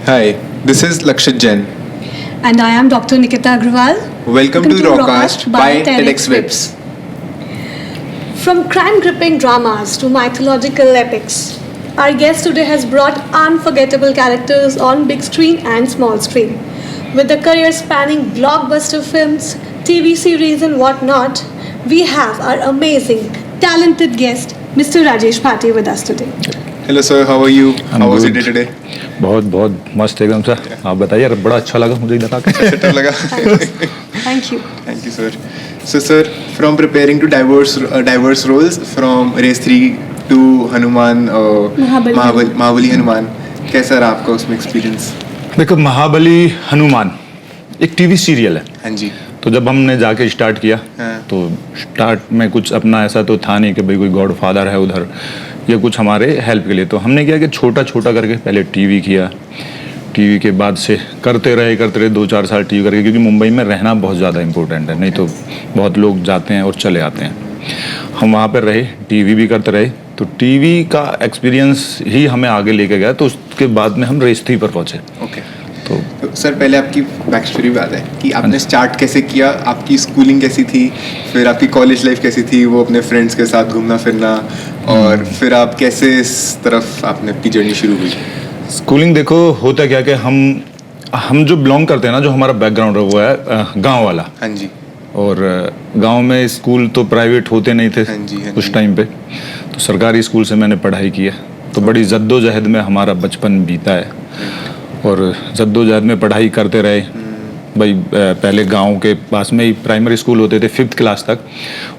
Hi, this is Lakshit Jain. And I am Dr. Nikita Agrawal. Welcome to Rockcast by TEDx Whips. From crime-gripping dramas to mythological epics, our guest today has brought unforgettable characters on big screen and small screen. With a career spanning blockbuster films, TV series and whatnot, we have our amazing, talented guest, Mr. Rajesh Bhati with us today. Hello sir, how are you? How was your day today? बहुत बहुत मस्त एकदम sir. आप बताइए. बड़ा अच्छा लगा मुझे इधर आकर. अच्छा लगा. Thank you. Thank you sir. So sir, from preparing to diverse roles from Race 3 to Hanuman महाबली हनुमान, कैसा रहा आपका उसमें एक्सपीरियंस? देखो, महाबली हनुमान एक टीवी सीरियल है. हाँ जी. तो जब हमने जाके स्टार्ट किया तो स्टार्ट में कुछ अपना ऐसा तो था नहीं कि भाई कोई गॉड फादर है उधर या कुछ हमारे हेल्प के लिए. तो हमने किया कि छोटा छोटा करके पहले टीवी किया. टीवी के बाद से करते रहे 2-4 साल टीवी करके, क्योंकि मुंबई में रहना बहुत ज़्यादा इम्पोर्टेंट है. नहीं तो बहुत लोग जाते हैं और चले आते हैं. हम वहाँ पर रहे, टीवी भी करते रहे. तो टीवी का एक्सपीरियंस ही हमें आगे लेके गया. तो उसके बाद में हम रेस 3 पर पहुँचे. ओके. तो सर पहले आपकी बैक स्टोरी बात है कि आपने स्टार्ट कैसे किया, आपकी स्कूलिंग कैसी थी, फिर आपकी कॉलेज लाइफ कैसी थी, वो अपने फ्रेंड्स के साथ घूमना फिरना, और फिर आप कैसे इस तरफ आपने अपनी जर्नी शुरू हुई? स्कूलिंग देखो होता क्या कि हम जो बिलोंग करते हैं ना, जो हमारा बैकग्राउंड है वो है गांव वाला. हाँ जी. और गांव में स्कूल तो प्राइवेट होते नहीं थे. हाँ जी. उस टाइम पे तो सरकारी स्कूल से मैंने पढ़ाई की है. तो बड़ी जद्दोजहद में हमारा बचपन बीता है. और जद्दोजहद में पढ़ाई करते रहे भाई. पहले गांव के पास में ही प्राइमरी स्कूल होते थे 5th क्लास तक.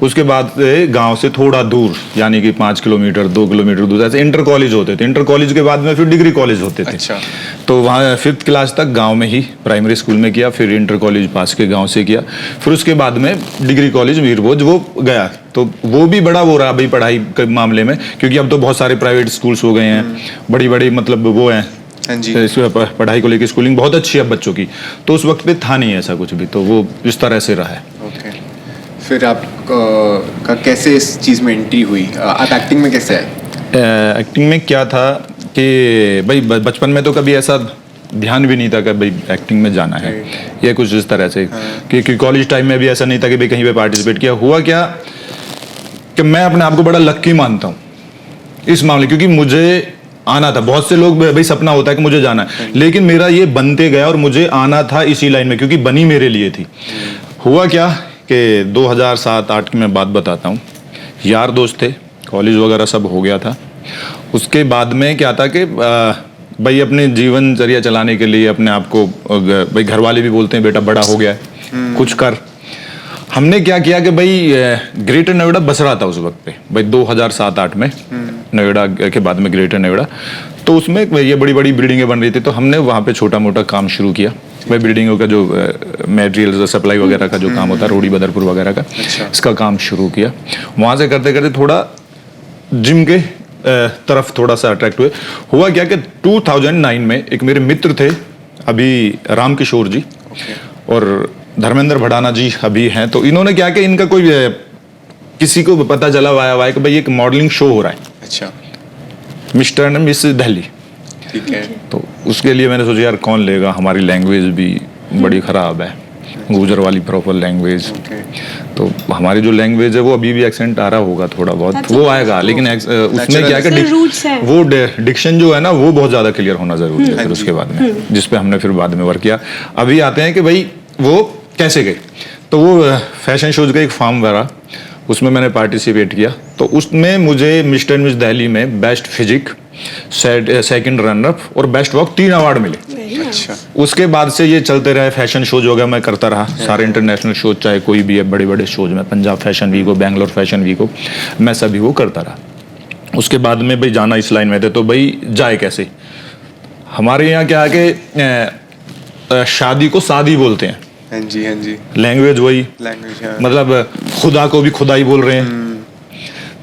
उसके बाद गांव से थोड़ा दूर, यानी कि 5 किलोमीटर 2 किलोमीटर दूर ऐसे इंटर कॉलेज होते थे. इंटर कॉलेज के बाद में फिर डिग्री कॉलेज होते थे. अच्छा. तो वहाँ 5th क्लास तक गांव में ही प्राइमरी स्कूल में किया. फिर इंटर कॉलेज पास के गांव से किया. फिर उसके बाद में डिग्री कॉलेज मीरभोज वो गया. तो वो भी बड़ा वो रहा भाई पढ़ाई के मामले में, क्योंकि अब तो बहुत सारे प्राइवेट स्कूल्स हो गए हैं. बड़ी बड़ी मतलब वो हैं. हाँ जी. पढ़ाई को लेकर स्कूलिंग बहुत अच्छी है बच्चों की. तो उस वक्त पे था नहीं ऐसा कुछ भी. तो वो इस तरह से रहा है. ओके. फिर आप का कैसे इस चीज़ में एंट्री हुई? आप एक्टिंग में कैसे आए? एक्टिंग में क्या था कि भाई बचपन में तो कभी ऐसा ध्यान भी नहीं था कि भाई एक्टिंग में जाना है या कुछ इस तरह से. क्योंकि कॉलेज टाइम में भी ऐसा नहीं था कि भाई कहीं पे पार्टिसिपेट किया. हुआ क्या कि मैं अपने आप को बड़ा लक्की मानता हूँ इस मामले, क्योंकि मुझे आना था. बहुत से लोग भाई सपना होता है कि मुझे जाना है, लेकिन मेरा ये बनते गया और मुझे आना था इसी लाइन में, क्योंकि बनी मेरे लिए थी. हुआ क्या कि 2007-8 की मैं बात बताता हूँ. यार दोस्त थे, कॉलेज वगैरह सब हो गया था. उसके बाद में क्या था कि भाई अपने जीवनचर्या चलाने के लिए अपने आप को भाई घर वाले भी बोलते हैं बेटा बड़ा हो गया है कुछ कर. हमने क्या किया कि भाई ग्रेटर नोएडा बस रहा था उस वक्त पे भाई 2007-8 में. नोएडा के बाद में ग्रेटर नोएडा. तो उसमें ये बड़ी बड़ी बिल्डिंगें बन रही थी. तो हमने वहाँ पे छोटा मोटा काम शुरू किया भाई. बिल्डिंगों का जो मटेरियल सप्लाई वगैरह का जो काम होता है, रोडी बदरपुर वगैरह का, इसका काम शुरू किया. वहाँ से करते करते थोड़ा जिम के तरफ थोड़ा सा अट्रैक्ट हुए. हुआ क्या कि 2009 में एक मेरे मित्र थे अभी राम किशोर जी और धर्मेंद्र भड़ाना जी अभी हैं. तो इन्होंने क्या कि इनका कोई किसी को पता चला वाया कि भाई एक मॉडलिंग शो हो रहा है. अच्छा. Mister and miss Delhi. ठीक है. तो उसके लिए मैंने सोचा यार कौन लेगा, हमारी लैंग्वेज भी बड़ी ख़राब है, गुजर वाली प्रॉपर लैंग्वेज. तो हमारी जो लैंग्वेज है वो अभी भी एक्सेंट आ रहा होगा थोड़ा बहुत, वो आएगा. लेकिन उसमें क्या कि वो डिक्शन जो है ना वो बहुत ज़्यादा क्लियर होना ज़रूरी है. फिर उसके बाद में जिस पे हमने फिर बाद में वर्क किया. अभी आते हैं कि भाई वो कैसे गए. तो वो फैशन शोज का एक फॉर्म भरा, उसमें मैंने पार्टिसिपेट किया. तो उसमें मुझे मिस्टर एंड मिस दिल्ली में बेस्ट फिजिक, सेकंड रनर और बेस्ट वॉक 3 अवार्ड मिले. अच्छा. उसके बाद से ये चलते रहे. फैशन शोज हो गया, मैं करता रहा सारे इंटरनेशनल शोज, चाहे कोई भी है बड़े बड़े शोज में, पंजाब फैशन वीक हो, बेंगलोर फैशन वीक हो, मैं सभी वो करता रहा. उसके बाद में भाई जाना इस लाइन में थे. तो भाई जाए कैसे. हमारे यहाँ क्या है कि शादी को शादी बोलते हैं. हाँ जी. हाँ जी. लैंग्वेज वही लैंग्वेज मतलब खुदा को भी खुदाई बोल रहे हैं.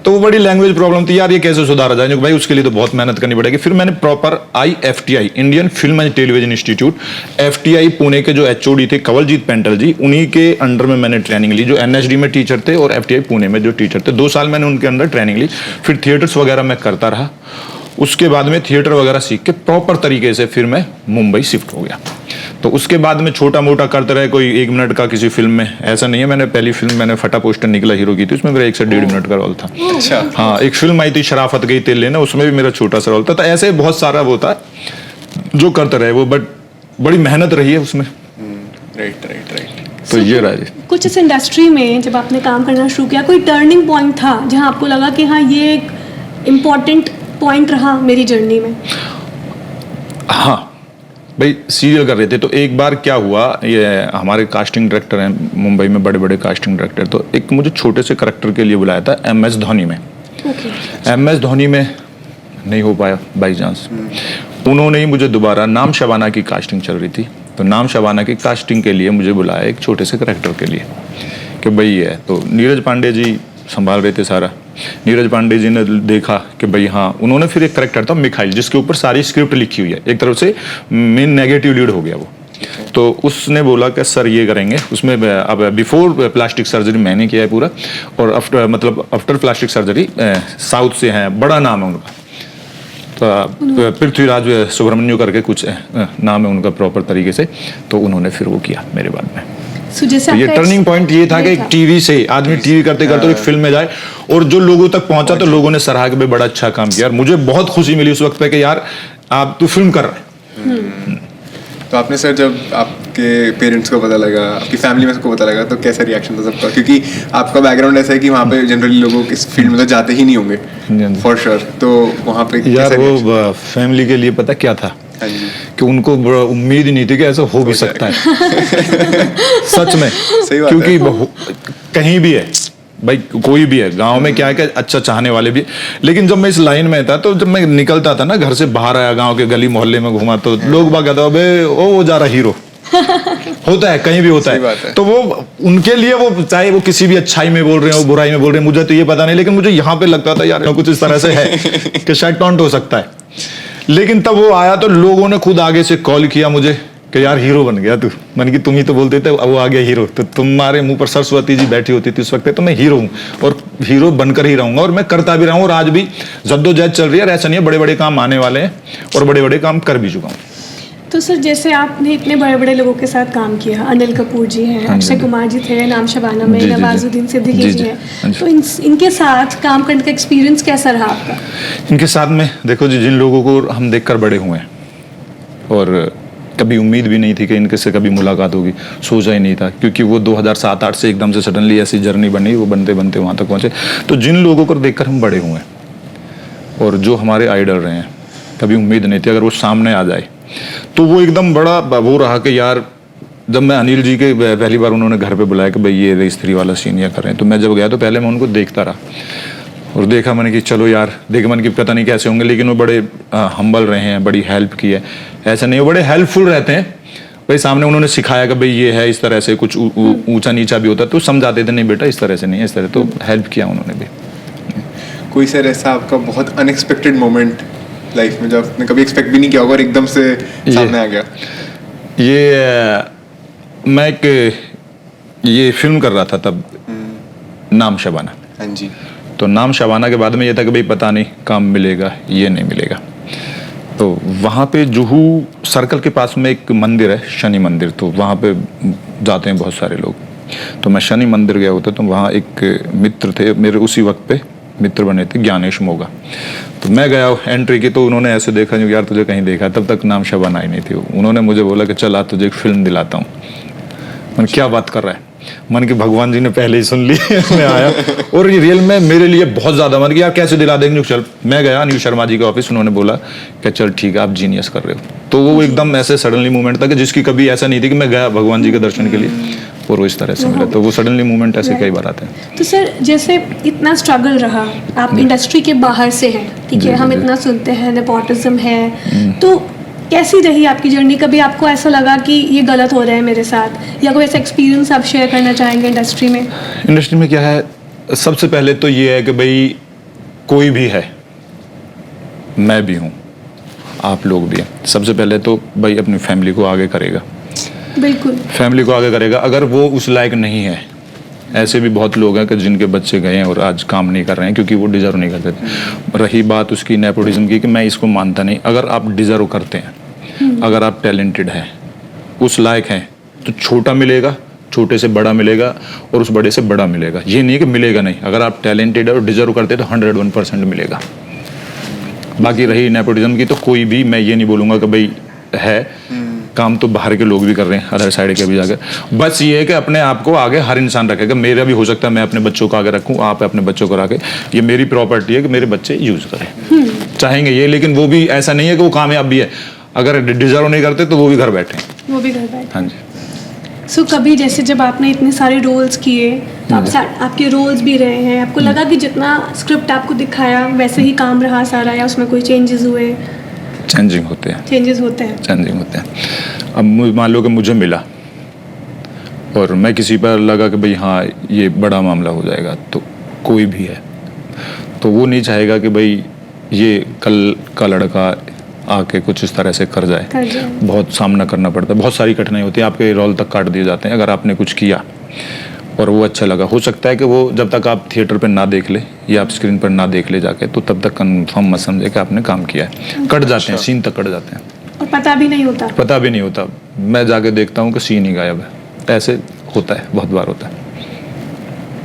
तो वो बड़ी लैंग्वेज प्रॉब्लम थी यार, ये कैसे सुधारा जाए. भाई उसके लिए तो बहुत मेहनत करनी पड़ेगी. फिर मैंने proper IFTI Indian film and television institute, FTI Pune के जो HOD थे कवलजीत पेंटल जी, उन्हीं के अंडर में मैंने ट्रेनिंग ली, जो NSD में टीचर थे और FTI पुणे में जो टीचर थे. 2 साल मैंने उनके अंदर ट्रेनिंग ली. फिर थिएटर्स वगैरह मैं करता रहा. उसके बाद में थिएटर वगैरह सीख के प्रॉपर तरीके से फिर मैं मुंबई शिफ्ट हो गया। तो उसके बाद में छोटा मोटा करते रहे, कोई 1 मिनट का किसी फिल्म में, ऐसा नहीं है। मैंने पहली फिल्म मैंने फटा पोस्टर निकला हीरो की थी, उसमें मेरा 1 से 1.5 मिनट का रोल था। अच्छा। हाँ, एक फिल्म आई थी शराफत गई तेल लेना, उसमें भी मेरा छोटा सा रोल था। तो ऐसे बहुत सारा वो था जो करते रहे वो, बट बड़ी मेहनत रही है उसमें। राइट। तो ये रहा जी। कुछ इस इंडस्ट्री में जब आपने काम करना शुरू किया, कोई टर्निंग पॉइंट था जहां आपको लगा कि हाँ ये एक इम्पॉर्टेंट पॉइंट रहा मेरी जर्नी में? हाँ भाई, सीरियल कर रहे थे तो एक बार क्या हुआ, ये हमारे कास्टिंग डायरेक्टर हैं मुंबई में, बड़े बड़े कास्टिंग डायरेक्टर, तो एक मुझे छोटे से करैक्टर के लिए बुलाया था MS धोनी में। MS धोनी में नहीं हो पाया बाई चांस। उन्होंने ही मुझे दोबारा नाम शबाना की कास्टिंग चल रही थी, तो नाम शबाना की कास्टिंग के लिए मुझे बुलाया एक छोटे से करैक्टर के लिए कि भाई ये है। तो नीरज पांडे जी संभाल रहे थे सारा। नीरज पांडे जी ने देखा कि भाई हाँ, उन्होंने फिर एक करैक्टर था मिखाइल, जिसके ऊपर सारी स्क्रिप्ट लिखी हुई है, एक तरफ से मेन नेगेटिव लीड हो गया वो। तो उसने बोला कि सर ये करेंगे, उसमें अब बिफोर प्लास्टिक सर्जरी मैंने किया है पूरा, और आफ्टर प्लास्टिक सर्जरी साउथ से हैं, बड़ा नाम है उनका, तो पृथ्वीराज सुब्रमण्यम करके कुछ नाम है उनका प्रॉपर तरीके से। तो उन्होंने फिर वो किया मेरे बाद में। तो ये टर्निंग पॉइंट ये था कि एक टीवी से आदमी टीवी करते करते एक फिल्म में जाए, और जो लोगों तक पहुंचा तो लोगों ने सराहा कि भाई बड़ा अच्छा काम किया। मुझे बहुत खुशी मिली उस वक्त पे कि यार आप तो फिल्म कर रहे हैं। तो आपने सर जब आपके पेरेंट्स को पता लगा, आपकी फैमिली में सबको पता लगा, तो कैसा रिएक्शन था सबका? क्योंकि आपका बैकग्राउंड ऐसा है कि वहाँ पे जनरली लोग इस फील्ड में तो जाते ही नहीं होंगे फॉर श्योर। तो वहाँ पे यार वो फैमिली के लिए पता क्या था कि उनको उम्मीद ही नहीं थी कि ऐसा हो भी सकता है। सच में, क्योंकि कहीं भी है भाई, कोई भी है, गांव में क्या है कि अच्छा चाहने वाले भी, लेकिन जब मैं इस लाइन में था, तो जब मैं निकलता था ना घर से बाहर आया, गांव के गली मोहल्ले में घूमा, तो लोग बात कहते अबे वो जा रहा हीरो। होता है, कहीं भी होता है। तो वो उनके लिए वो चाहे वो किसी भी अच्छाई में बोल रहे हो, बुराई में बोल रहे हैं, मुझे तो ये पता नहीं, लेकिन मुझे यहाँ पे लगता था यार कुछ इस तरह से है कि शायद टॉन्ट हो सकता है। लेकिन तब वो आया तो लोगों ने खुद आगे से कॉल किया मुझे कि यार हीरो बन गया तू, मन की तुम ही तो बोलते थे, अब वो आ गया हीरो। तो तुम्हारे मुंह पर सरस्वती जी बैठी होती थी उस वक्त, तो मैं हीरो हूँ और हीरो बनकर ही रहूंगा, और मैं करता भी रहा हूँ, और आज भी जद्दोजहद चल रही है। ऐसा नहीं है, बड़े बड़े काम आने वाले हैं और बड़े बड़े काम कर भी चुका हूँ। तो सर जैसे आपने इतने बड़े बड़े लोगों के साथ काम किया, अनिल कपूर जी हैं, अक्षय कुमार जी थे नाम शबाना में, नवाजुद्दीन सिद्दीकी जी हैं, तो इनके साथ काम करने का एक्सपीरियंस कैसा रहा आपका? इनके साथ में देखो जी, जिन लोगों को हम देखकर बड़े हुए हैं, और कभी उम्मीद भी नहीं थी कि इनके से कभी मुलाकात होगी, सोचा ही नहीं था, क्योंकि वो 2007-8 से एकदम से सडनली ऐसी जर्नी बनी, वो बनते बनते वहाँ तक पहुँचे। तो जिन लोगों को देखकर हम बड़े हुए हैं और जो हमारे आइडल रहे हैं, कभी उम्मीद नहीं थी अगर वो सामने आ जाए, तो वो एकदम बड़ा वो रहा कि यार, जब मैं अनिल जी के पहली बार उन्होंने घर पे बुलाया कि भाई ये स्त्री वाला सीन या कर रहे हैं, तो मैं जब गया तो पहले मैं उनको देखता रहा, और देखा मैंने कि चलो यार, देखे मन की पता नहीं कैसे होंगे, लेकिन वो बड़े हम्बल रहे हैं, बड़ी हेल्प की है, ऐसा नहीं, वो बड़े हेल्पफुल रहते हैं भाई। सामने उन्होंने सिखाया कि भाई ये है, इस तरह से कुछ ऊंचा नीचा भी होता तो समझाते थे, नहीं बेटा इस तरह से नहीं है, इस तरह, तो हेल्प किया उन्होंने भी। कोई सर ऐसा आपका बहुत अनएक्सपेक्टेड मोमेंट लाइफ में जो आपने कभी एक्सपेक्ट भी नहीं किया होगा और एकदम से सामने आ गया? मैं ये फिल्म कर रहा था तब, नाम शबाना। हाँ जी। तो नाम शबाना के बाद में ये था कि भाई पता नहीं काम मिलेगा ये नहीं मिलेगा। तो वहाँ पे जुहू सर्कल के पास में एक मंदिर है, शनि मंदिर, तो वहाँ पे जाते हैं बहुत सारे लोग। तो मैं शनि मंदिर गया होता, तो वहाँ एक मित्र थे मेरे, उसी वक्त पे मित्र बने थे, ज्ञानेश मोगा। तो मैं गया एंट्री की, तो उन्होंने ऐसे देखा यार तुझे कहीं देखा, तब तक नाम शबाना ही नहीं थी। उन्होंने मुझे बोला कि चल आज तुझे एक फिल्म दिलाता हूँ। मैंने क्या बात कर रहा है, मन की भगवान जी ने पहले ही सुन ली। मैं आया और ये रियल में मेरे लिए बहुत ज्यादा मन कि यार कैसे दिला देंगे। चल मैं गया अनिल शर्मा जी के ऑफिस, उन्होंने बोला कि चल ठीक है आप जीनियस कर रहे हो। तो वो एकदम ऐसे सडनली मूवमेंट था कि जिसकी कभी ऐसा नहीं थी कि मैं गया भगवान जी के दर्शन के लिए और वो इस तरह से मिला। तो वो सडनली मूवमेंट ऐसे कई बार आते हैं। तो सर जैसे इतना स्ट्रगल रहा, आप इंडस्ट्री के बाहर से हैं, ठीक है, हम इतना सुनते हैं नेपोटिज्म है, तो कैसी रही आपकी जर्नी? कभी आपको ऐसा लगा कि ये गलत हो रहा है मेरे साथ, या कोई ऐसा एक्सपीरियंस आप शेयर करना चाहेंगे इंडस्ट्री में? इंडस्ट्री में क्या है, सबसे पहले तो ये है कि भाई कोई भी है, मैं भी हूँ, आप लोग भी हैं। सबसे पहले तो भाई अपनी फैमिली को आगे करेगा, बिल्कुल फैमिली को आगे करेगा। अगर वो उस लायक नहीं है ऐसे भी बहुत लोग हैं कि जिनके बच्चे गए हैं और आज काम नहीं कर रहे हैं क्योंकि वो डिजर्व नहीं करते थे। रही बात उसकी नेपोटिज्म की, कि मैं इसको मानता नहीं। अगर आप डिजर्व करते हैं, अगर आप टैलेंटेड हैं, उस लायक हैं, तो छोटा मिलेगा, छोटे से बड़ा मिलेगा और उस बड़े से बड़ा मिलेगा। ये नहीं कि मिलेगा नहीं, अगर आप टैलेंटेड और डिजर्व करते हैं तो 101% मिलेगा। बाकी रही नेपोटिज्म की, तो कोई भी, मैं ये नहीं बोलूँगा कि भाई है, काम तो बाहर के लोग भी कर रहे हैं, अदर साइड के भी जाकर। बस ये है कि अपने आप को आगे हर इंसान रखेगा। मेरा भी हो सकता है मैं अपने बच्चों को आगे रखूँ, आप अपने बच्चों को रखें। ये मेरी प्रॉपर्टी है कि मेरे बच्चे यूज़ करें, चाहेंगे ये। लेकिन वो भी ऐसा नहीं है कि वो कामयाब भी है, अगर डिजर्व नहीं करते तो वो भी घर बैठे, वो भी घर बैठे। हाँ जी। सो कभी जैसे जब आपने इतने सारे रोल्स किए, तो आपके रोल्स भी रहे हैं, आपको लगा कि जितना स्क्रिप्ट आपको दिखाया वैसे ही काम रहा सारा, या उसमें कोई चेंजेस हुए? चेंजिंग होते हैं, चेंजेस होते हैं, चेंजिंग होते हैं। अब मान लो कि मुझे मिला और मैं किसी पर लगा कि भाई हाँ ये बड़ा मामला हो जाएगा, तो कोई भी है तो वो नहीं चाहेगा कि भाई ये कल का लड़का आके कुछ इस तरह से कर जाए। बहुत सामना करना पड़ता है, बहुत सारी कठिनाई होती है, आपके रोल तक काट दिए जाते हैं। अगर आपने कुछ किया और वो अच्छा लगा, हो सकता है कि वो जब तक आप थिएटर पर ना देख ले या आप स्क्रीन पर ना देख ले जाके, तो तब तक कंफर्म मत समझे कि आपने काम किया है। कट जाते हैं, सीन तक कट जाते हैं और पता भी नहीं होता, पता भी नहीं होता। मैं जाके देखता हूँ कि सीन ही गायब है। ऐसे होता है, बहुत बार होता है।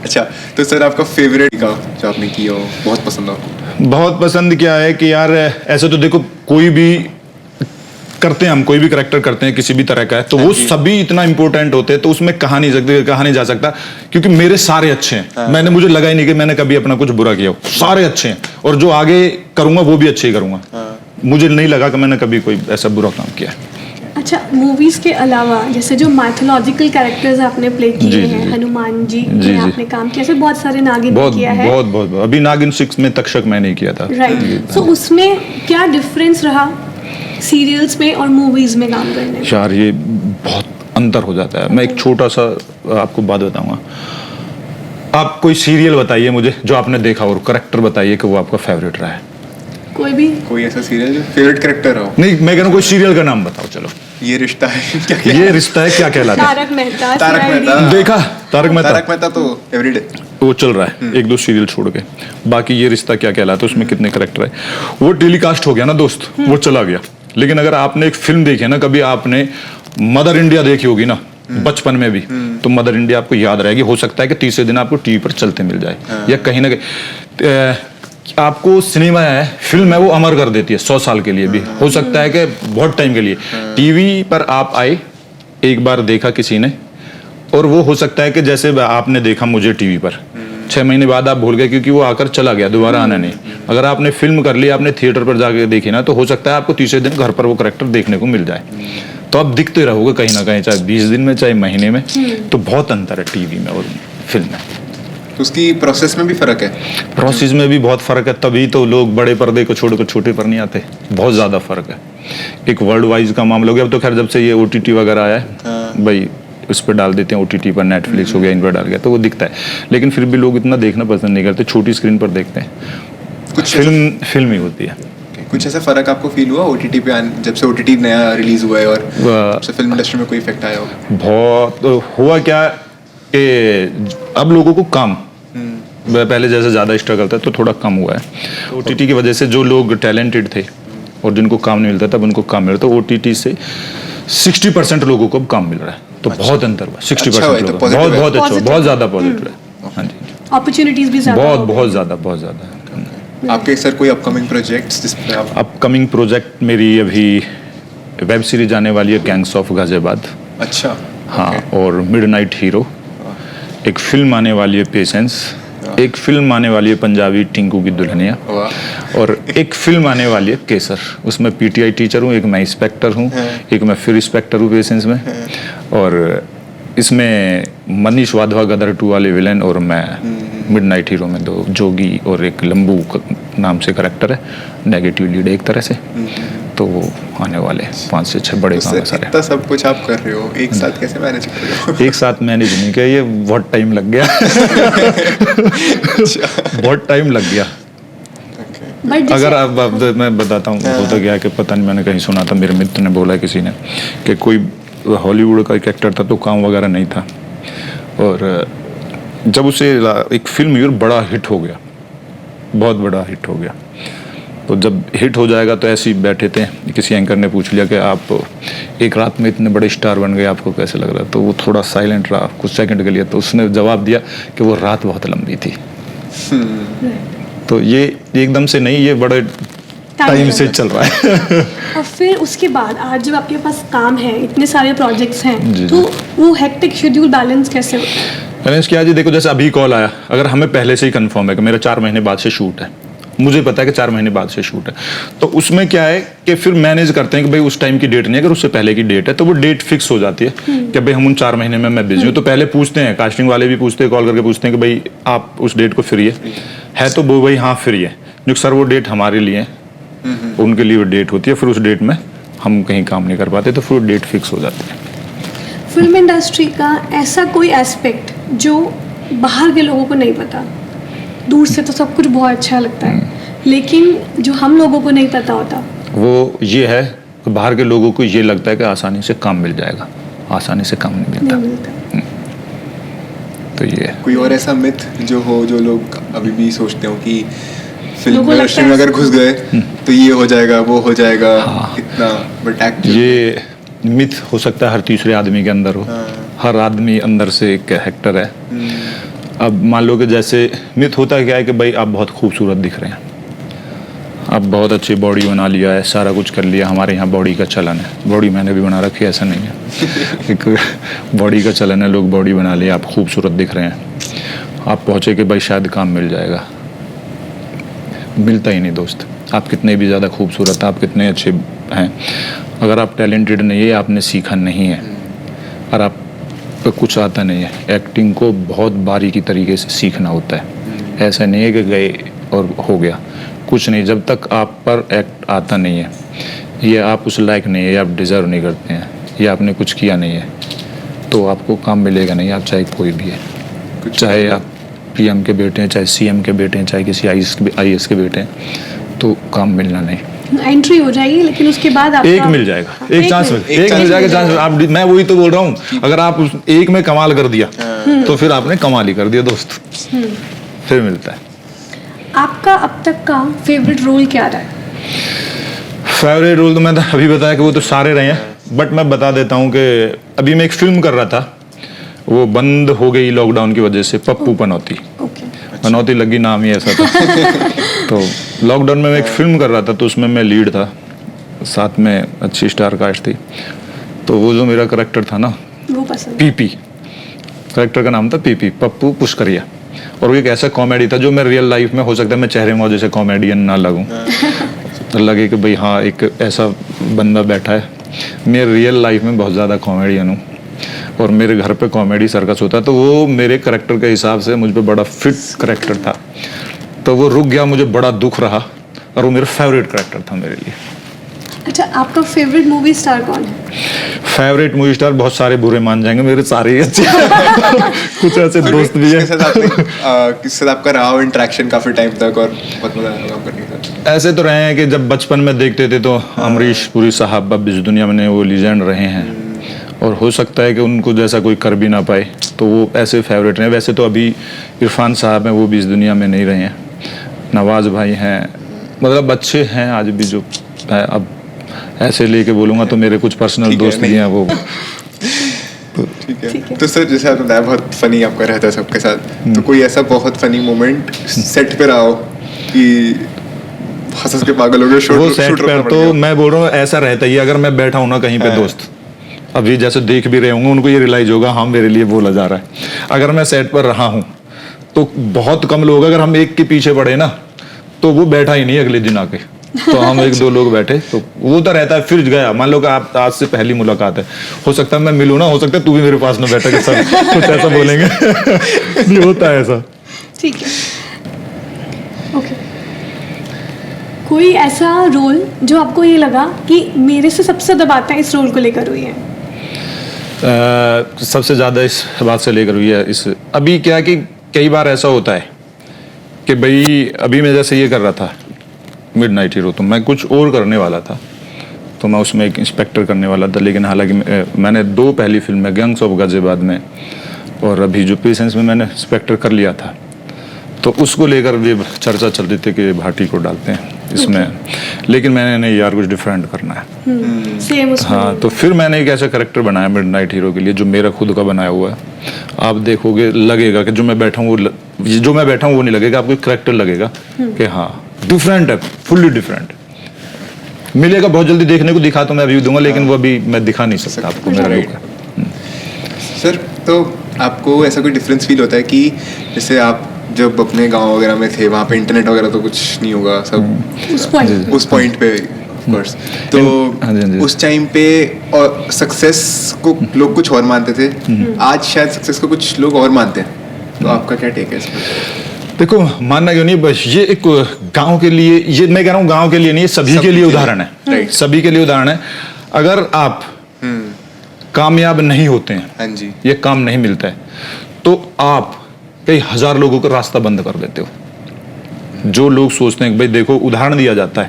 अच्छा, तो सर आपका फेवरेट का जो आपने किया हो, बहुत पसंद हो? बहुत पसंद क्या है कि यार ऐसे तो देखो, कोई भी करते हैं हम, कोई भी करेक्टर करते हैं किसी भी तरह का है, तो वो सभी इतना इंपॉर्टेंट होते हैं, तो उसमें कहा नहीं जा सकता, क्योंकि मेरे सारे अच्छे हैं। मैंने, मुझे लगा ही नहीं कि मैंने कभी अपना कुछ बुरा किया हो। सारे अच्छे हैं और जो आगे करूंगा वो भी अच्छे ही करूंगा। मुझे नहीं लगा कि मैंने कभी कोई ऐसा बुरा काम किया। अच्छा, मूवीज के अलावा जैसे जो माइथोलॉजिकल कैरेक्टर्स आपने प्ले किए हैं, हनुमान जी में आपने काम किया, ऐसे बहुत सारे नागिन में किया है। बहुत अभी नागिन 6 में तक्षक मैं नहीं किया था। राइट, सो उसमें क्या डिफरेंस रहा सीरियल्स में और मूवीज में काम करने में? यार ये बहुत अंतर हो जाता है। मैं एक छोटा सा आपको बात बताऊंगा। आप कोई सीरियल बताइए मुझे जो आपने देखा, और करेक्टर बताइए कि वो आपका फेवरेट रहा है। कोई ऐसा सीरियल जो फेवरेट करेक्टर हो? नहीं, मैं कह रहा हूँ कोई सीरियल का नाम बताओ। चलो, ये रिश्ता है क्या? ये रिश्ता है क्या कहलाता है? तारक मेहता। देखा तारक मेहता तो एवरीडे वो चल रहा है, 1-2 सीरियल छोड़ के। बाकी ये रिश्ता क्या कहलाता है, उसमें कितने करेक्टर है, वो टेलीकास्ट हो गया ना दोस्त, वो चला गया। लेकिन अगर आपने एक फिल्म देखी है ना, कभी आपने मदर इंडिया देखी होगी ना बचपन में भी, तो मदर इंडिया आपको याद रहेगी। हो सकता है कि तीसरे दिन आपको टीवी पर चलते मिल जाए, या कहीं ना कहीं आपको सिनेमा है, फिल्म है, वो अमर कर देती है 100 साल के लिए भी। हो सकता है कि बहुत टाइम के लिए टीवी पर आप आए, एक बार देखा किसी ने, और वो हो सकता है कि जैसे आपने देखा मुझे टीवी पर, 6 महीने बाद आप भूल गए क्योंकि वो आकर चला गया, दोबारा आना नहीं। अगर आपने फिल्म कर ली, आपने थिएटर पर जाके देखी ना, तो हो सकता है आपको तीसरे दिन घर पर वो करेक्टर देखने को मिल जाए। तो आप दिखते रहोगे कहीं ना कहीं, चाहे 20 दिन में, चाहे महीने में। तो बहुत अंतर है टीवी में और फिल्म में। तो उसकी प्रोसेस में भी फर्क है? प्रोसेस में भी बहुत फर्क है, तभी तो लोग बड़े पर्दे को छोड़कर छोटे पर नहीं आते। बहुत ज्यादा फर्क है। एक वर्ल्ड वाइज का मामला हो गया। अब तो खैर जब से ये OTT वगैरह आया है, भाई उस पर डाल देते हैं, OTT पर, नेटफ्लिक्स हो गया, इन पर डाल गया, तो वो दिखता है। लेकिन फिर भी लोग इतना देखना पसंद नहीं करते, छोटी स्क्रीन पर देखते हैं। कुछ फिल्म ही होती है। कुछ ऐसा फर्क आपको फील हुआ OTT पे जब से OTT नया रिलीज हुआ है, और जब से फिल्म इंडस्ट्री में कोई इफेक्ट आया हो? बहुत हुआ क्या कि अब लोगों को काम पहले जैसे ज़्यादा स्ट्रगल था, तो थोड़ा कम हुआ है। OTT की वजह से जो लोग टैलेंटेड थे और जिनको काम नहीं मिलता तब उनको काम मिल रहा था, OTT से 60% लोगों को अब काम मिल रहा है। तो बहुत अंतर हुआ, 60% लोग, बहुत अच्छा, बहुत ज़्यादा पॉजिटिव है। हाँ जी, अपॉर्चुनिटीज भी ज़्यादा, बहुत ज़्यादा। आपके सर कोई अपकमिंग प्रोजेक्ट्स जिस पे आप? अपकमिंग प्रोजेक्ट मेरी अभी वेब सीरीज आने वाली है, गैंग्स ऑफ गाजियाबाद। अच्छा, हाँ, और मिडनाइट हीरो। एक फिल्म आने वाली है, पेशेंस। एक फिल्म आने वाली है पंजाबी टिंकू की दुल्हनिया, और एक फिल्म आने वाली है केसर। उसमें PTI टीचर हूँ, एक मैं इंस्पेक्टर हूँ, एक मैं फिर इंस्पेक्टर हूँ पेशेंस में। और इसमें मनीष वाधवा गदर 2 वाले विलेन, और मैं मिडनाइट हीरो में 2 जोगी और एक लंबू नाम से करेक्टर है, नेगेटिव लीड एक तरह से। तो वो आने वाले 5 से 6 बड़े काम है सारे। इतना सब कुछ आप कर रहे हो, एक साथ कैसे मैनेज कर रहे हो? एक साथ मैनेज नहीं किया, ये बहुत टाइम लग गया। बहुत टाइम लग गया। अगर आप मैं बताता हूँ, होता क्या है कि पता नहीं, मैंने कहीं सुना था, मेरे मित्र ने बोला किसी ने कि कोई हॉलीवुड का एक एक्टर था, तो काम वगैरह नहीं था, और जब उसे एक फिल्म हुई और बड़ा हिट हो गया, बहुत बड़ा हिट हो गया, तो जब हिट हो जाएगा तो ऐसे ही बैठे थे, किसी एंकर ने पूछ लिया कि आप एक रात में इतने बड़े स्टार बन गए, आपको कैसे लग रहा है? तो वो थोड़ा साइलेंट रहा कुछ सेकंड के लिए, तो उसने जवाब दिया कि वो रात बहुत लंबी थी। तो ये एकदम से नहीं, ये बड़े टाइम से चल रहा है। और फिर उसके बाद आज जब आपके पास काम है, इतने सारे प्रोजेक्ट्स हैं, जी, तो वो हेक्टिक शेड्यूल बैलेंस कैसे होता है? बैलेंस किया जी, देखो जैसे अभी कॉल आया, अगर हमें पहले से ही कंफर्म है कि मेरा 4 महीने बाद से शूट है, मुझे पता है कि 4 महीने बाद से शूट है, तो उसमें क्या है कि फिर मैनेज करते हैं कि भाई उस टाइम की डेट नहीं, अगर उससे पहले की डेट है तो वो डेट फिक्स हो जाती है कि भाई हम उन 4 महीने में मैं बिजी हूँ। तो पहले पूछते हैं, कास्टिंग वाले भी पूछते हैं, कॉल करके पूछते हैं कि भाई आप उस डेट को फ्री है तो वो भाई हाँ फ्री है, जो सर वो डेट हमारे लिए उनके लिए वो डेट होती है, फिर उस डेट में हम कहीं काम नहीं कर पाते, तो फिर डेट फिक्स हो जाती है। फिल्म इंडस्ट्री का ऐसा कोई एस्पेक्ट जो बाहर के लोगों को नहीं पता? दूर से तो सब कुछ बहुत अच्छा लगता है, लेकिन जो हम लोगों को नहीं पता होता वो ये है कि बाहर के लोगों को ये लगता है कि आसानी से काम मिल जाएगा, आसानी से काम नहीं मिलता। नहीं मिलता। तो ये है। कोई और ऐसा मिथ जो हो, जो लोग अभी भी सोचते हो कि फिल्म लोगों को इंडस्ट्री लगता में है अगर घुस गए तो ये हो जाएगा, वो हो जाएगा, हाँ। इतना, बट एक्चुअली ये मिथ हो सकता है हर तीसरे आदमी के अंदर हो, हर आदमी अंदर से एक एक्टर है। अब मान लो कि जैसे मिथ होता है क्या है कि भाई आप बहुत खूबसूरत दिख रहे हैं, आप बहुत अच्छी बॉडी बना लिया है, सारा कुछ कर लिया, हमारे यहाँ बॉडी का चलन है, बॉडी मैंने भी बना रखी है, ऐसा नहीं है एक बॉडी का चलन है, लोग बॉडी बना लिया, आप खूबसूरत दिख रहे हैं, आप पहुँचे कि भाई शायद काम मिल जाएगा, मिलता ही नहीं दोस्त। आप कितने भी ज़्यादा खूबसूरत, आप कितने अच्छे हैं, अगर आप टैलेंटेड नहीं है, आपने सीखा नहीं है और आप पे कुछ आता नहीं है, एक्टिंग को बहुत बारीकी तरीके से सीखना होता है। ऐसा नहीं है कि गए और हो गया, कुछ नहीं, जब तक आप पर एक्ट आता नहीं है, ये आप उस लायक नहीं है, ये आप डिज़र्व नहीं करते हैं, ये आपने कुछ किया नहीं है, तो आपको काम मिलेगा नहीं, आप चाहे कोई भी है, चाहे आप पीएम के बेटे हैं, चाहे सीएम के बेटे हैं, चाहे किसी आईएएस के बेटे हैं, तो काम मिलना नहीं। एंट्री हो जाएगी, लेकिन उसके बाद आपका एक मिल जाएगा, एक चांस मिल जाएगा, चांस आप, मैं वही तो बोल रहा हूँ, अगर आप उस एक में कमाल कर दिया तो फिर आपने कमाल ही कर दिया दोस्त, फिर मिलता है। आपका अब तक का फेवरेट रोल क्या रहा है? फेवरेट रोल तो मैं अभी बताया कि वो तो सारे रहे हैं, बट मैं बता देता हूँ कि अभी मैं एक फिल्म कर रहा था, वो बंद हो गई लॉकडाउन की वजह से, पप्पू पनौती। पनौती लगी, नाम ही ऐसा था। तो लॉकडाउन में मैं एक फिल्म कर रहा था, तो उसमें मैं लीड था, साथ में अच्छी स्टार कास्ट थी, तो वो जो मेरा करेक्टर था ना, वो पसंद? पीपी, करेक्टर का नाम था पीपी, पप्पू पुष्करिया, और वो एक ऐसा कॉमेडी था जो मैं रियल लाइफ में, हो सकता है मैं चेहरे में जैसे कॉमेडियन ना लगूं, तो लगे कि भाई हाँ एक ऐसा बंदा बैठा है, मैं रियल लाइफ में बहुत ज़्यादा कॉमेडियन हूँ और मेरे घर पे कॉमेडी सर्कस होता है, तो वो मेरे करेक्टर के हिसाब से मुझ पे बड़ा फिट करेक्टर था, तो वो रुक गया, मुझे बड़ा दुख रहा, और वो मेरा फेवरेट करेक्टर था मेरे लिए। अच्छा, आपका फेवरेट मूवी स्टार कौन है? फेवरेट मूवी स्टार बहुत सारे बुरे मान जाएंगे, मेरे सारे ही अच्छे कुछ ऐसे दोस्त भी हैं। किसके साथ आपका रहा हो इंटरेक्शन काफी टाइम तक और बहुत मजा आया काम करने का? ऐसे तो रहे हैं कि जब बचपन में देखते थे तो अमरीश पुरी साहब अब इस दुनिया में वो लीजेंड रहे हैं, और हो सकता है कि उनको जैसा कोई कर भी ना पाए, तो वो ऐसे फेवरेट रहे। वैसे तो अभी इरफान साहब हैं, वो भी इस दुनिया में नहीं रहे हैं, नवाज भाई हैं, मतलब अच्छे हैं आज भी जो है। अब ऐसे लेके बोलूँगा तो मेरे कुछ पर्सनल दोस्त भी हैं वो। ठीक है। तो सर जैसे आपने बताया बहुत फनी आपका रहता है सबके साथ, तो कोई ऐसा बहुत फनी मोमेंट सेट पे रहा हो कि हंस के पागल हो गए? वो सेट पर तो मैं बोल रहा हूँ ऐसा रहता ही, अगर मैं बैठा हूँ ना कहीं पे दोस्त, अभी जैसे देख भी रहे होंगे, उनको ये रियलाइज होगा हाँ मेरे लिए बोला जा रहा है। अगर मैं सेट पर रहा हूँ तो बहुत कम लोग, अगर हम एक के पीछे पड़े ना तो वो बैठा ही नहीं अगले दिन आके, तो हम एक दो लोग बैठे, तो वो तो रहता है। फिर गया, मान लो कि आप आज से पहली मुलाकात है, हो सकता है मैं मिलूँ ना, हो सकता है तू भी मेरे पास ना बैठा के सर कुछ ऐसा बोलेंगे। ये होता है ऐसा। ठीक है, ओके। कोई ऐसा रोल जो आपको ये लगा कि मेरे से सबसे ज्यादा बातें इस रोल को लेकर हुई हैं? सबसे ज़्यादा इस बात से लेकर हुई है इस, अभी क्या कि कई बार ऐसा होता है कि भाई अभी मैं जैसे ये कर रहा था मिडनाइट हीरो, तो मैं कुछ और करने वाला था, तो मैं उसमें एक इंस्पेक्टर करने वाला था, लेकिन हालांकि मैंने 2 पहली फिल्में गैंग्स ऑफ गाजियाबाद में और अभी जो पेशेंस में मैंने इंस्पेक्टर कर लिया था, तो उसको लेकर भी चर्चा चलती थी कि भाटी को डालते हैं इसमें, लेकिन मैंने नहीं यार कुछ डिफरेंट करना है। सेम उसमें। हाँ, तो फिर मैंने एक ऐसा करेक्टर बनाया मिडनाइट हीरो के लिए जो मेरा खुद का बनाया हुआ है। आप देखोगे लगेगा कि जो मैं बैठा हूँ वो नहीं लगेगा, आपको करेक्टर लगेगा कि हाँ डिफरेंट है, फुल्ली डिफरेंट मिलेगा। बहुत जल्दी देखने को दिखा तो मैं अभी दूंगा, लेकिन वो अभी मैं दिखा नहीं सकता आपको मेरा लुक है। सर, तो आपको ऐसा कोई डिफरेंस फील होता है कि जैसे आप जब अपने गांव वगैरह में थे, वहाँ पे इंटरनेट वगैरह तो कुछ नहीं होगा, सब उस पॉइंट पे कोर्स, तो हाँ जी। उस टाइम पे और सक्सेस को लोग कुछ और मानते थे, आज शायद सक्सेस को कुछ लोग और मानते हैं, तो आपका क्या टेक है इस पर? देखो, मानना क्यों नहीं, बस ये एक गांव के लिए, ये मैं कह रहा हूँ गांव के लिए नहीं, सभी के लिए उदाहरण है, सभी के लिए उदाहरण है। अगर आप कामयाब नहीं होते हैं, हाँ जी, ये काम नहीं मिलता है, तो आप कई हजार लोगों का रास्ता बंद कर देते हो। जो लोग सोचते हैं कि भाई देखो, उदाहरण दिया जाता है,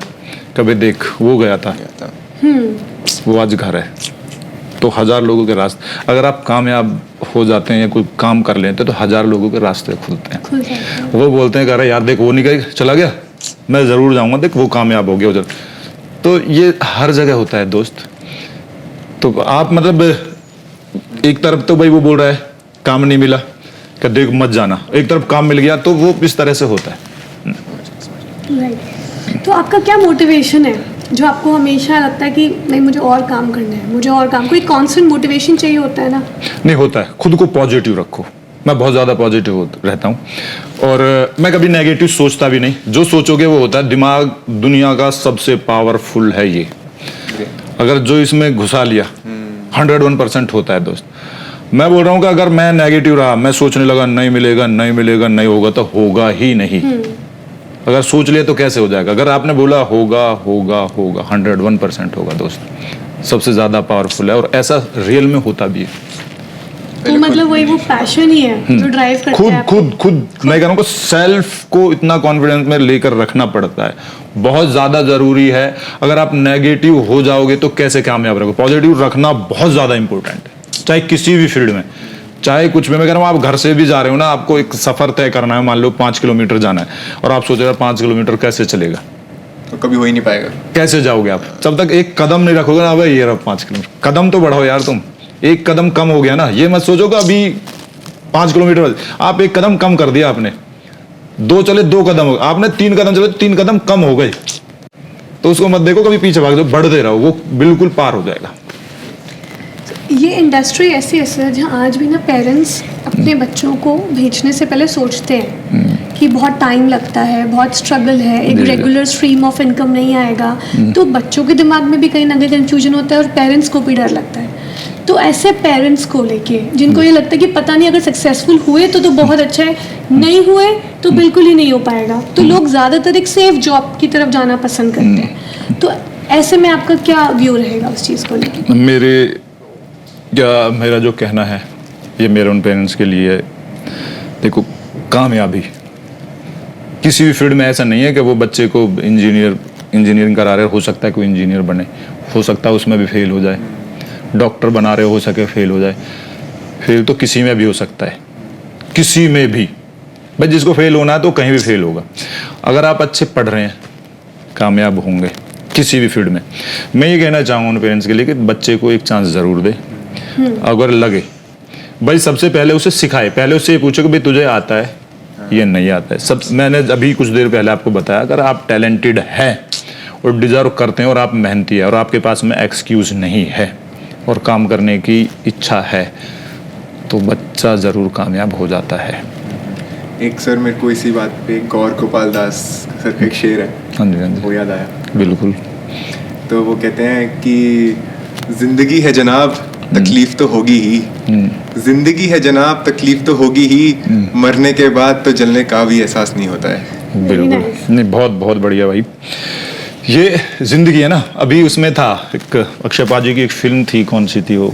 कभी देख वो गया था, वो आज घर है, तो हजार लोगों के रास्ते, अगर आप कामयाब हो जाते हैं या कोई काम कर लेते हैं तो हजार लोगों के रास्ते खुलते हैं। वो बोलते हैं अरे यार देख वो नहीं गया, चला गया, मैं जरूर जाऊंगा, देख वो कामयाब हो गया उधर। तो ये हर जगह होता है दोस्त। तो आप मतलब एक तरफ तो भाई वो बोल रहा है काम नहीं मिला, कि देख मत जाना, एक तरफ काम मिल गया, तो वो इस तरह से होता है। राइट। तो आपका क्या मोटिवेशन है जो आपको हमेशा लगता है कि नहीं मुझे और काम करना है, मुझे और काम, कोई कांस्टेंट मोटिवेशन चाहिए होता है ना? नहीं होता है, खुद को पॉजिटिव रखो। मैं बहुत ज़्यादा पॉजिटिव रहता हूँ और मैं कभी नेगेटिव सोचता भी नहीं। जो सोचोगे वो होता है। दिमाग दुनिया का सबसे पावरफुल है ये, अगर जो इसमें घुसा लिया 101% होता है दोस्त। मैं बोल रहा हूँ कि अगर मैं नेगेटिव रहा, मैं सोचने लगा नहीं मिलेगा नहीं मिलेगा नहीं होगा, तो होगा ही नहीं। अगर सोच लिया तो कैसे हो जाएगा? अगर आपने बोला होगा होगा होगा, 101% होगा दोस्त। सबसे ज्यादा पावरफुल है और ऐसा रियल में होता भी है। तो मतलब वही वो पैशन ही है जो ड्राइव करता है। खुद मैं कह रहा हूँ सेल्फ को इतना कॉन्फिडेंस में लेकर रखना पड़ता है, बहुत ज्यादा जरूरी है। अगर आप नेगेटिव हो जाओगे तो कैसे कामयाब रहोगे? पॉजिटिव रखना बहुत ज्यादा इंपॉर्टेंट है, चाहे किसी भी फील्ड में, चाहे कुछ भी। मैं कह रहा हूँ आप घर से भी जा रहे हो ना, आपको एक सफर तय करना है, मान लो 5 किलोमीटर जाना है, और आप सोच रहे हो 5 किलोमीटर कैसे चलेगा, तो कभी हो ही नहीं पाएगा। कैसे जाओगे आप? जब तक एक कदम नहीं रखोगे ना, भाई ये रहा 5 किलोमीटर, कदम तो बढ़ाओ यार तुम। एक कदम कम हो गया ना, ये मत सोचो कि अभी 5 किलोमीटर, आप एक कदम कम कर दिया आपने, 2 चले 2 कदम हो गए, आपने 3 कदम चले 3 कदम कम हो गए, तो उसको मत देखो कभी पीछे भाग दो, बढ़ते रहो, वो बिल्कुल पार हो जाएगा। ये इंडस्ट्री ऐसी है जहाँ आज भी ना पेरेंट्स अपने बच्चों को भेजने से पहले सोचते हैं कि बहुत टाइम लगता है, बहुत स्ट्रगल है, एक रेगुलर स्ट्रीम ऑफ इनकम नहीं आएगा, तो बच्चों के दिमाग में भी कहीं ना कहीं कंफ्यूजन होता है और पेरेंट्स को भी डर लगता है। तो ऐसे पेरेंट्स को लेके जिनको ये लगता है कि पता नहीं अगर सक्सेसफुल हुए तो बहुत अच्छा है, नहीं हुए तो बिल्कुल ही नहीं हो पाएगा, तो लोग ज़्यादातर एक सेफ जॉब की तरफ जाना पसंद करते हैं। तो ऐसे में आपका क्या व्यू रहेगा उस चीज़ को लेके? मेरा जो कहना है ये मेरे उन पेरेंट्स के लिए, देखो कामयाबी किसी भी फील्ड में ऐसा नहीं है कि वो बच्चे को इंजीनियरिंग करा रहे हो सकता है कोई इंजीनियर बने, हो सकता है उसमें भी फेल हो जाए, डॉक्टर बना रहे हो सके फेल हो जाए। फेल तो किसी में भी हो सकता है, किसी में भी। भाई जिसको फेल होना है तो कहीं भी फेल होगा। अगर आप अच्छे पढ़ रहे हैं कामयाब होंगे किसी भी फील्ड में। मैं ये कहना चाहूँगा उन पेरेंट्स के लिए कि बच्चे को एक चांस ज़रूर दे। अगर लगे, भाई सबसे पहले उसे सिखाए, पहले उससे ये पूछो कि भाई तुझे आता है ये नहीं आता है। सब मैंने अभी कुछ देर पहले आपको बताया, अगर आप टैलेंटेड हैं और डिजर्व करते हैं और आप मेहनती है और आपके पास में एक्सक्यूज नहीं है और काम करने की इच्छा है, तो बच्चा ज़रूर कामयाब हो जाता है। एक सर मेरे को इसी बात पे गौर गोपाल दास सर का एक शेर है, हाँ जी हाँ जी, वो याद आया। बिल्कुल। तो वो कहते हैं कि जिंदगी है जनाब तकलीफ तो होगी ही, जिंदगी है जनाब तकलीफ तो होगी ही, मरने के बाद तो जलने का भी एहसास नहीं होता है। बिल्कुल नहीं, बहुत बहुत बढ़िया भाई। ये जिंदगी है ना, अभी उसमें था एक अक्षय पाजी की एक फिल्म थी, कौन सी थी वो,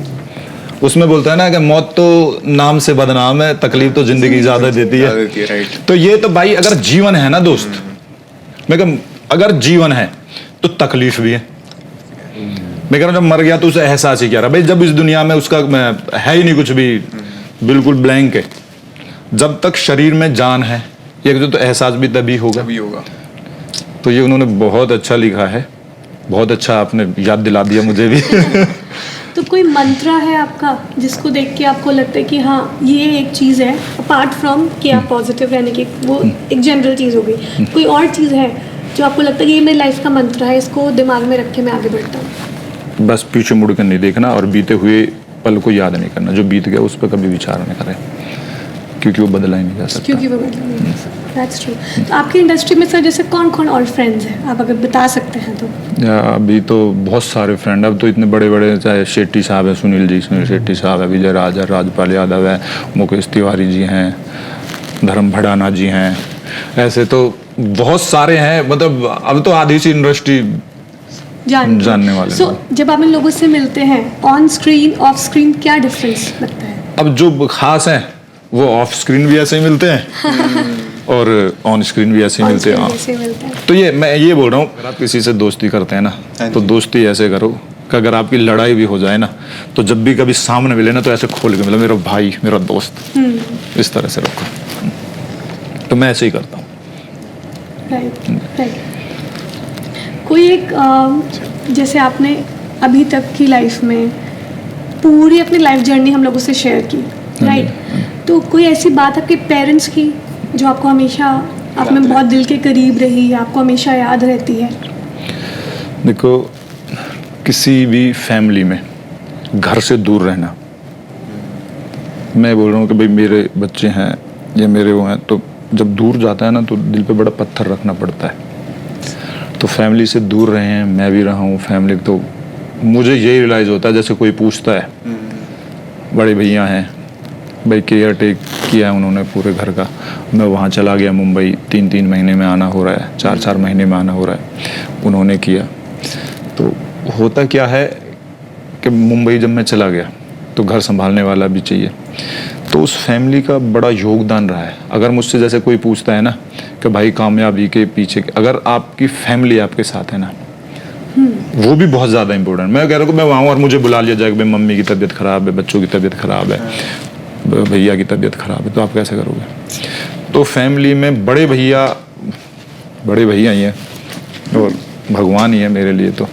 उसमें बोलता है ना कि मौत तो नाम से बदनाम है, तकलीफ तो जिंदगी ज्यादा देती है। तो ये तो भाई अगर जीवन है ना दोस्त, मैं कहूँ अगर जीवन है तो तकलीफ भी है। मैं कह रहा हूँ जब मर गया तो उसे एहसास ही क्या रहा भाई, जब इस दुनिया में उसका है ही नहीं कुछ भी, बिल्कुल ब्लैंक है। जब तक शरीर में जान है, ये तो एहसास भी तभी होगा। तभी होगा। तो ये उन्होंने बहुत अच्छा लिखा है, बहुत अच्छा आपने याद दिला दिया मुझे भी। तो कोई मंत्र है आपका जिसको देख के आपको लगता है कि हाँ ये एक चीज़ है, अपार्ट फ्रॉम कि आप पॉजिटिव रहने की, वो एक जनरल चीज़ हो गई, कोई और चीज़ है जो आपको लगता है कि ये मेरी लाइफ का मंत्र है, इसको दिमाग में रख के मैं आगे बढ़ता हूँ? बस पीछे मुड़ कर नहीं देखना और बीते हुए पल को याद नहीं करना। जो बीत गया उस पर कभी विचार नहीं करें, क्योंकि वो बदला ही नहीं जा सकता। क्योंकि वो बदला नहीं जा सकता। That's true. तो आपकी इंडस्ट्री में सर जैसे कौन कौन और फ्रेंड्स हैं, आप अगर बता सकते हैं तो? अभी तो बहुत सारे फ्रेंड, अब तो इतने बड़े बड़े, चाहे शेट्टी साहब है, सुनील शेट्टी साहब है, विजय राज है, राजपाल यादव है, मुकेश तिवारी जी हैं, धर्म भड़ाना जी हैं, ऐसे तो बहुत सारे हैं। मतलब अब तो आधी सी इंडस्ट्री जानने वाले। So, जब आप इन लोगों से मिलते हैं ऑन स्क्रीन ऑफ स्क्रीन, क्या डिफरेंस लगता है? अब जो खास हैं वो ऑफ स्क्रीन भी ऐसे ही मिलते हैं और ऑन स्क्रीन भी ऐसे ही मिलते हैं। तो ये मैं ये बोल रहा हूँ, अगर आप किसी से दोस्ती करते हैं ना, तो दोस्ती ऐसे करो कि अगर आपकी लड़ाई भी हो जाए ना, तो जब भी कभी सामने मिले ना, तो ऐसे खोल के मिले, मेरा भाई, मेरा दोस्त, इस तरह से रखो। तो मैं ऐसे ही करता हूँ। राइट। कोई एक जैसे आपने अभी तक की लाइफ में पूरी अपनी लाइफ जर्नी हम लोगों से शेयर की, राइट? तो कोई ऐसी बात आपके पेरेंट्स की जो आपको हमेशा, आप में बहुत दिल के करीब रही, आपको हमेशा याद रहती है? देखो, किसी भी फैमिली में घर से दूर रहना, मैं बोल रहा हूँ कि भाई मेरे बच्चे हैं या मेरे वो हैं, तो जब दूर जाता है ना, तो दिल पे बड़ा पत्थर रखना पड़ता है। तो फैमिली से दूर रहे हैं, मैं भी रहा हूँ फैमिली, तो मुझे यही रियलाइज़ होता है, जैसे कोई पूछता है, बड़े भैया हैं भाई, केयर टेक किया उन्होंने पूरे घर का, मैं वहाँ चला गया मुंबई, 3-3 महीने में आना हो रहा है, 4-4 महीने में आना हो रहा है, उन्होंने किया। तो होता क्या है कि मुंबई जब मैं चला गया तो घर संभालने वाला भी चाहिए, तो उस फैमिली का बड़ा योगदान रहा है। अगर मुझसे जैसे कोई पूछता है ना कि भाई कामयाबी के पीछे, अगर आपकी फैमिली आपके साथ है ना, वो भी बहुत ज़्यादा इंपॉर्टेंट। मैं कह रहा हूँ कि मैं वहाँ और मुझे बुला लिया जाए कि भाई मम्मी की तबीयत ख़राब है, बच्चों की तबीयत ख़राब है, भैया की तबीयत ख़राब है, तो आप कैसे करोगे? तो फैमिली में बड़े भैया ही हैं और भगवान ही है मेरे लिए। तो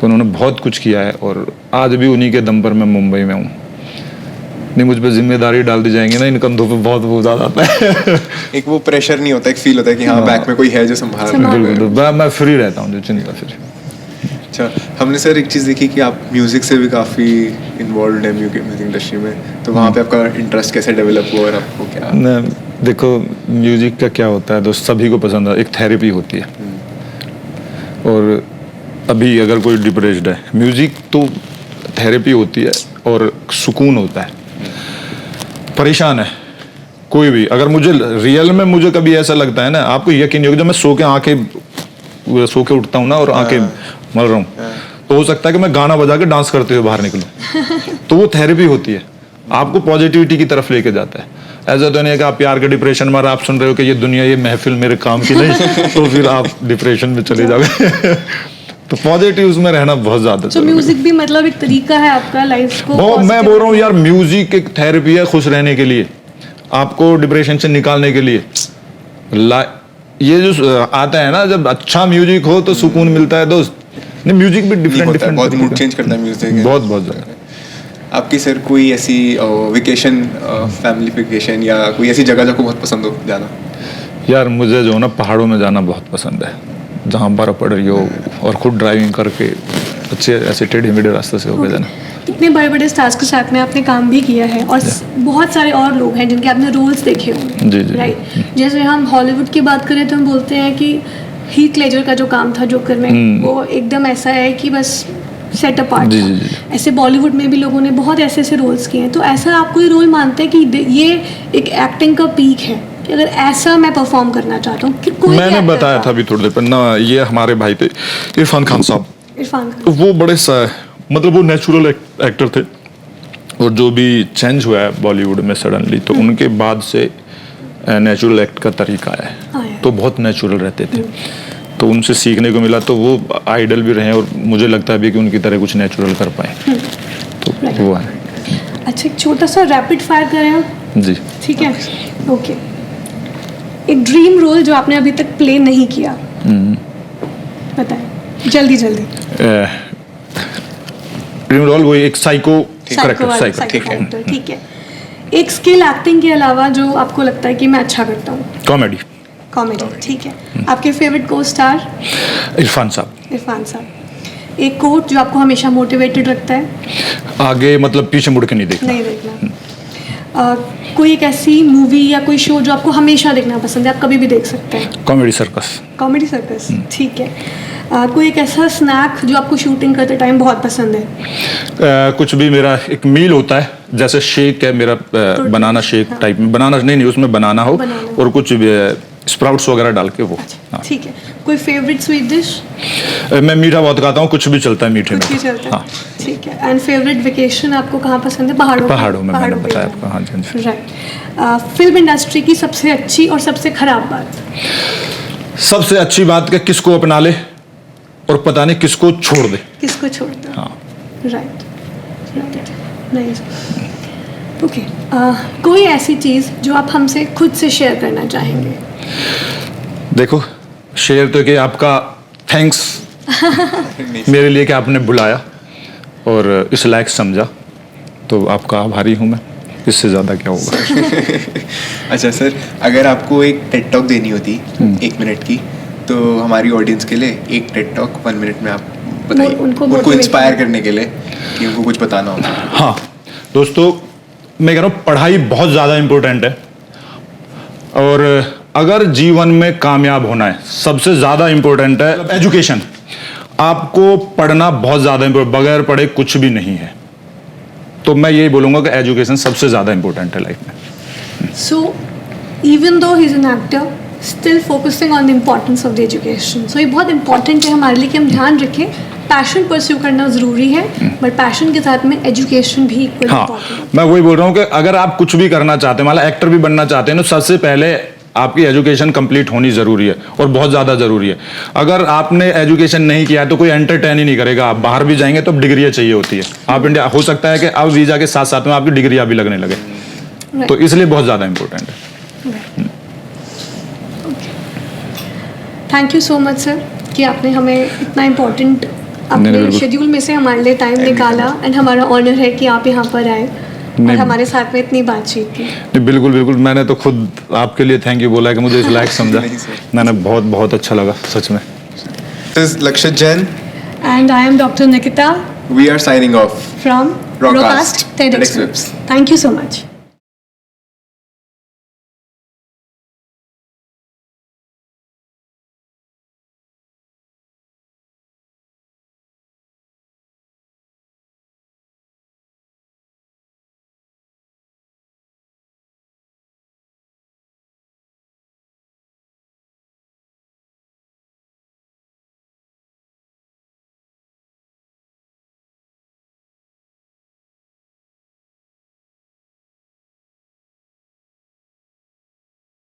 उन्होंने बहुत कुछ किया है और आज भी उन्हीं के दम पर मैं मुंबई में हूँ। नहीं, मुझ पर जिम्मेदारी डाल दी जाएंगे ना, इन कंधों पे बहुत बोझ आ जाता है। एक वो प्रेशर नहीं होता, एक फील होता है कि हाँ बैक में कोई है जो संभाल रहा है। बिल्कुल, मैं फ्री रहता हूँ, जो चिंता फिर। अच्छा, हमने सर एक चीज़ देखी कि आप म्यूज़िक से भी काफ़ी इन्वॉल्व हैं म्यूज़िक इंडस्ट्री में, तो वहाँ पे आपका इंटरेस्ट कैसे डेवलप हुआ और आपको क्या? देखो, म्यूज़िक का क्या होता है दोस्त, सभी को पसंद है, एक थेरेपी होती है। और अभी अगर कोई डिप्रेस्ड है, म्यूज़िक तो थेरेपी होती है और सुकून होता है। परेशान है कोई भी, अगर मुझे रियल में मुझे कभी ऐसा लगता है ना, आपको यकीन नहीं होगा, जब मैं सो के उठता हूँ ना और आंखें मल रहा हूँ, तो हो सकता है कि मैं गाना बजा के डांस करते हुए बाहर निकलूं। तो वो थेरेपी होती है, आपको पॉजिटिविटी की तरफ लेके जाता है। ऐसा तो नहीं है कि आप प्यार के डिप्रेशन में आप सुन रहे हो कि ये दुनिया, ये महफिल मेरे काम की नहीं, तो फिर आप डिप्रेशन में चले जाओगे। तो पॉजिटिव उसमें रहना बहुत ज्यादा। तो म्यूजिक भी मतलब एक तरीका है आपका लाइफ को, मैं बोल रहा हूँ यार, म्यूजिक एक थेरेपी है खुश रहने के लिए, आपको डिप्रेशन से निकालने के लिए। ये जो आता है ना, जब अच्छा म्यूजिक हो तो सुकून मिलता है दोस्त। नहीं, म्यूजिक भी डिफरेंट बहुत मूड चेंज करता है म्यूजिक, बहुत ज्यादा। आपकी सर कोई ऐसी वेकेशन, फैमिली वेकेशन या कोई ऐसी जगह जो आपको बहुत पसंद हो जाना? यार मुझे जो ना पहाड़ों में जाना बहुत पसंद है, जहाँ बर्फ पड़ रही हो और खुद ड्राइविंग करके अच्छे ऐसे टेढ़े मेढ़े रास्ते से होकर जाना। इतने बड़े बड़े स्टार्स के साथ में आपने काम भी किया है और बहुत सारे और लोग हैं जिनके आपने रोल्स देखे होंगे। जी जी, राइट। जैसे हम हॉलीवुड की बात करें तो हम बोलते हैं कि हीथ लेजर का जो काम था जोकर में, वो एकदम ऐसा है कि बस सेट अपार्ट था। ऐसे बॉलीवुड में भी लोगों ने बहुत ऐसे ऐसे रोल्स किए हैं। तो ऐसा आप कोई रोल मानते हैं कि ये एक एक्टिंग का पीक है, कि अगर ऐसा मैं परफॉर्म करना चाहता हूँ कि कोई? मैंने बताया था अभी थोड़ी देर पहले ना, ये हमारे भाई थे इरफान खान साहब। तो वो बड़े मतलब वो नेचुरल एक्टर थे, और जो भी चेंज हुआ है बॉलीवुड में सडनली, तो उनके बाद से नेचुरल एक्ट का तरीका है, तो बहुत नेचुरल रहते थे, तो उनसे सीखने को मिला। तो वो आइडल भी रहे और मुझे लगता है भी कि उनकी तरह कुछ नेचुरल कर पाए, तो वो है। अच्छा, एक छोटा सा रैपिड फायर करें हम, जी। ठीक है? ओके। एक ड्रीम रोल जो आपने अभी तक प्ले नहीं किया, बताएं जल्दी जल्दी। ड्रीम रोल वही एक साइको करेक्टर, साइको ठीक है। कैरेक्टर, ठीक है। एक स्किल एक्टिंग के अलावा जो आपको लगता है कि मैं अच्छा करता हूँ? कॉमेडी। कॉमेडी, ठीक है। आपके फेवरेट को स्टार? इरफान साहब। इरफान साहब। एक कोट जो आपको हमेशा मोटिवेटेड रखता है? आगे मतलब पीछे मुड़ के नहीं देखना। नहीं देखना। कोई एक ऐसी मूवी या कोई शो जो आपको हमेशा देखना पसंद है, आप कभी भी देख सकते हैं? Comedy circus. कॉमेडी सर्कस, ठीक है। कोई एक ऐसा स्नैक जो आपको शूटिंग करते टाइम बहुत पसंद है? कुछ भी, मेरा एक मील होता है, जैसे शेक है मेरा, बनाना शेक टाइप में, बनाना नहीं उसमें बनाना हो और कुछ स्प्राउट्स वगैरह डाल के वो। हाँ। ठीक है। कोई फेवरेट स्वीट डिश? मैं मीठा बहुत खाता हूँ, कुछ भी चलता है मीठे में। कुछ भी चलता है। हाँ। ठीक है। एंड फेवरेट वेकेशन आपको कहाँ पसंद है? पहाड़ों में मैंने बताया आपको। हाँ जी। राइट। फिल्म इंडस्ट्री की सबसे अच्छी और सबसे खराब बात? सबसे अच्छी बात कि किसको अपना ले और पता नहीं किसको छोड़ दे। किसको छोड़ दे? हाँ। राइट। नाइस। ओके। कोई ऐसी चीज़ जो आप हमसे खुद से शेयर करना चाहेंगे? देखो, शेयर तो कि आपका थैंक्स मेरे लिए कि आपने बुलाया और इस लायक समझा, तो आपका आभारी हूँ मैं। इससे ज़्यादा क्या होगा। अच्छा सर, अगर आपको एक टेड टॉक देनी होती 1 मिनट की, तो हमारी ऑडियंस के लिए एक टेड टॉक 1 मिनट में आप बताइए, उनको इंस्पायर करने के लिए कि उनको कुछ बताना होता है। हाँ दोस्तों, मैं कह रहा हूँ पढ़ाई बहुत ज़्यादा इम्पोर्टेंट है, और अगर जीवन में कामयाब होना है सबसे ज़्यादा इम्पोर्टेंट है एजुकेशन। आपको पढ़ना बहुत ज़्यादा इम्पोर्टेंट, बगैर पढ़े कुछ भी नहीं है। तो मैं यही बोलूँगा कि एजुकेशन सबसे ज़्यादा इम्पोर्टेंट है लाइफ में। So even though he is an actor, still focusing on the importance of the education. So ये बहुत इंपॉर्टेंट है हमारे लिए कि हम ध्यान रखें, पैशन परस्यू करना ज़रूरी है, बट पैशन के साथ में एजुकेशन भी इक्वल इम्पोर्टेंट है। मैं वही बोल रहा हूँ कि अगर आप कुछ भी करना चाहते हैं, मतलब एक्टर भी बनना चाहते हैं, तो सबसे पहले आपकी एजुकेशन कंप्लीट होनी ज़रूरी है और बहुत ज़्यादा ज़रूरी है। अगर आपने एजुकेशन नहीं किया है तो कोई एंटरटेन ही नहीं करेगा। आप बाहर भी जाएंगे तो डिग्रियाँ चाहिए होती है। आप इंडिया, हो सकता है कि अब वीज़ा के साथ साथ में आपकी डिग्रियाँ भी लगने लगे, तो इसलिए बहुत ज़्यादा इम्पोर्टेंट है। Thank you so much sir कि आपने हमें इतना इम्पोर्टेंट अपने शेड्यूल में से हमारे लिए टाइम निकाला, एंड हमारा ऑनर है कि आप यहाँ पर आए और हमारे साथ में इतनी बातचीत की। बिल्कुल बिल्कुल, मैंने तो खुद आपके लिए थैंक यू बोला है कि मुझे इस लायक समझा। मैंने बहुत बहुत अच्छा लगा सच में। This is Lakshit Jain and I am Dr. Nikita. We are signing off From Rockcast TEDx Webs. Thank you so much.